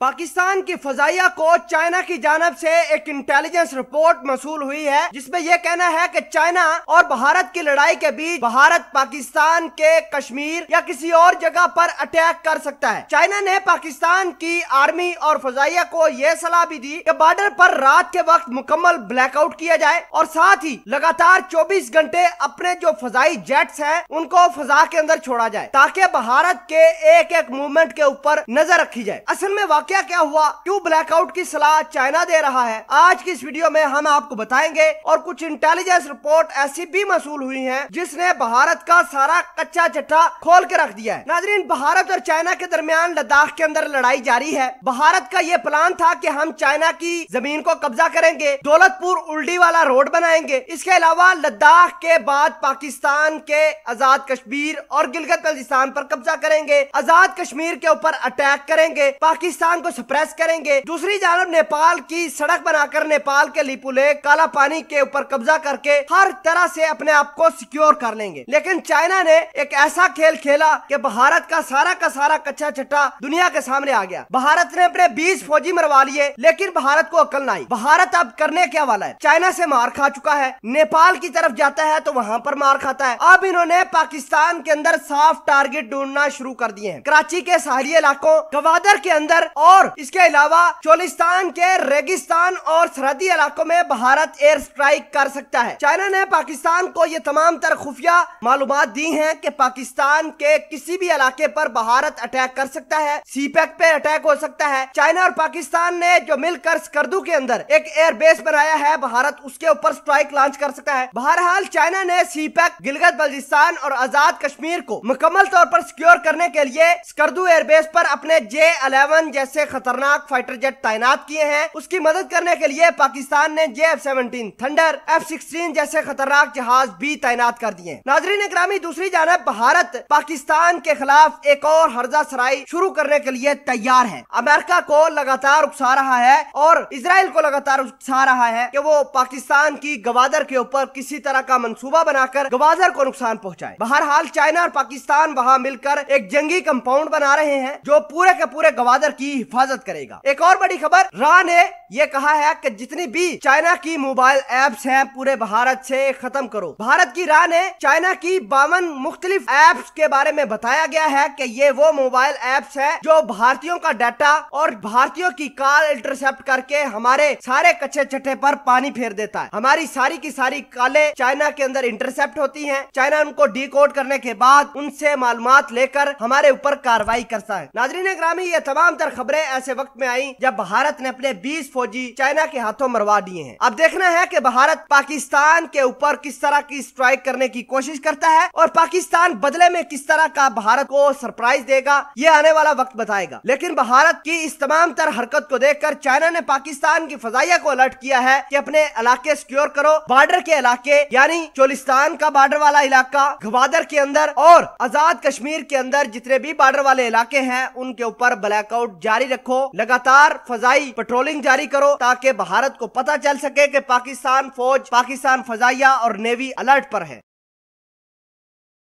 पाकिस्तान की फजाइया को चाइना की जानब से एक इंटेलिजेंस रिपोर्ट मौसूल हुई है, जिसमें यह कहना है कि चाइना और भारत की लड़ाई के बीच भारत पाकिस्तान के कश्मीर या किसी और जगह पर अटैक कर सकता है। चाइना ने पाकिस्तान की आर्मी और फजाइया को यह सलाह भी दी कि बॉर्डर पर रात के वक्त मुकम्मल ब्लैकआउट किया जाए और साथ ही लगातार 24 घंटे अपने जो फजाई जेट्स हैं उनको फजा के अंदर छोड़ा जाए, ताकि भारत के एक एक मूवमेंट के ऊपर नजर रखी जाए। असल में क्या हुआ, क्यों ब्लैकआउट की सलाह चाइना दे रहा है, आज की इस वीडियो में हम आपको बताएंगे। और कुछ इंटेलिजेंस रिपोर्ट ऐसी भी मौसूल हुई हैं जिसने भारत का सारा कच्चा चिट्ठा खोल के रख दिया है। नाजरीन, भारत और चाइना के दरमियान लद्दाख के अंदर लड़ाई जारी है। भारत का यह प्लान था कि हम चाइना की जमीन को कब्जा करेंगे, दौलतपुर उल्डी वाला रोड बनाएंगे। इसके अलावा लद्दाख के बाद पाकिस्तान के आजाद कश्मीर और गिलगित बल्तिस्तान पर कब्जा करेंगे, आजाद कश्मीर के ऊपर अटैक करेंगे, पाकिस्तान को सप्रेस करेंगे। दूसरी जानब नेपाल की सड़क बनाकर नेपाल के लिपुलेख काला पानी के ऊपर कब्जा करके हर तरह से अपने आप को सिक्योर कर लेंगे। लेकिन चाइना ने एक ऐसा खेल खेला कि भारत का सारा कच्चा चिट्ठा दुनिया के सामने आ गया। भारत ने अपने 20 फौजी मरवा लिए, लेकिन भारत को अकल ना आई। भारत अब करने क्या वाला है, चाइना से मार खा चुका है, नेपाल की तरफ जाता है तो वहां पर मार खाता है। अब इन्होंने पाकिस्तान के अंदर साफ टारगेट ढूंढना शुरू कर दिए हैं। कराची के साहली इलाकों, गवादर के अंदर और इसके अलावा चोलिस्तान के रेगिस्तान और सरहदी इलाकों में भारत एयर स्ट्राइक कर सकता है। चाइना ने पाकिस्तान को ये तमाम तर खुफिया मालूमात दी हैं कि पाकिस्तान के किसी भी इलाके पर भारत अटैक कर सकता है, सीपैक पे अटैक हो सकता है। चाइना और पाकिस्तान ने जो मिलकर स्कर्दू के अंदर एक एयर बेस बनाया है, भारत उसके ऊपर स्ट्राइक लॉन्च कर सकता है। बहरहाल चाइना ने सीपैक, गिलगित बल्तिस्तान और आजाद कश्मीर को मुकम्मल तौर पर सिक्योर करने के लिए स्कर्दू एयरबेस पर अपने J-11 जैसे खतरनाक फाइटर जेट तैनात किए हैं। उसकी मदद करने के लिए पाकिस्तान ने J-F-17 थंडर, F-16 जैसे खतरनाक जहाज भी तैनात कर दिए। नाजरीन इकरामी, दूसरी जानब भारत पाकिस्तान के खिलाफ एक और हर्जा सराई शुरू करने के लिए तैयार है। अमेरिका को लगातार उकसा रहा है और इजराइल को लगातार उकसा रहा है कि वो पाकिस्तान की गवादर के ऊपर किसी तरह का मंसूबा बनाकर गवादर को नुकसान पहुंचाए। बहरहाल चाइना और पाकिस्तान वहां मिलकर एक जंगी कंपाउंड बना रहे हैं जो पूरे के पूरे गवादर की हिफाजत करेगा। एक और बड़ी खबर, रा ने यह कहा है कि जितनी भी चाइना की मोबाइल एप्स हैं पूरे भारत से खत्म करो। भारत की रा ने चाइना की 52 मुख्तलिफ एप्स के बारे में बताया गया है कि ये वो मोबाइल एप्स है जो भारतीयों का डाटा और भारतीयों की कॉल इंटरसेप्ट करके हमारे सारे कच्चे चट्टे पर पानी फेर देता है। हमारी सारी की सारी कॉलें चाइना के अंदर इंटरसेप्ट होती हैं। चाइना उनको डिकोड करने के बाद उनसे मालूमात लेकर हमारे ऊपर कार्रवाई करता है। नाजरीन ग्रामी, ये तमाम तर खबरें ऐसे वक्त में आई जब भारत ने अपने 20 फौजी चाइना के हाथों मरवा दिए हैं। अब देखना है कि भारत पाकिस्तान के ऊपर किस तरह की स्ट्राइक करने की कोशिश करता है और पाकिस्तान बदले में किस तरह का भारत को सरप्राइज देगा, ये आने वाला वक्त बताएगा। लेकिन भारत की इस तमाम तर हरकत को देखकर चाइना ने पाकिस्तान की फजाइया को अलर्ट किया है कि अपने इलाके सिक्योर करो। बॉर्डर के इलाके यानी चोलिस्तान का बॉर्डर वाला इलाका, गवादर के अंदर और आजाद कश्मीर के अंदर जितने भी बॉर्डर वाले इलाके हैं उनके ऊपर ब्लैकआउट जारी रखो। लगातार फजाई पेट्रोलिंग जारी करो ताकि भारत को पता चल सके कि पाकिस्तान फौज, पाकिस्तान फजाइया और नेवी अलर्ट पर है।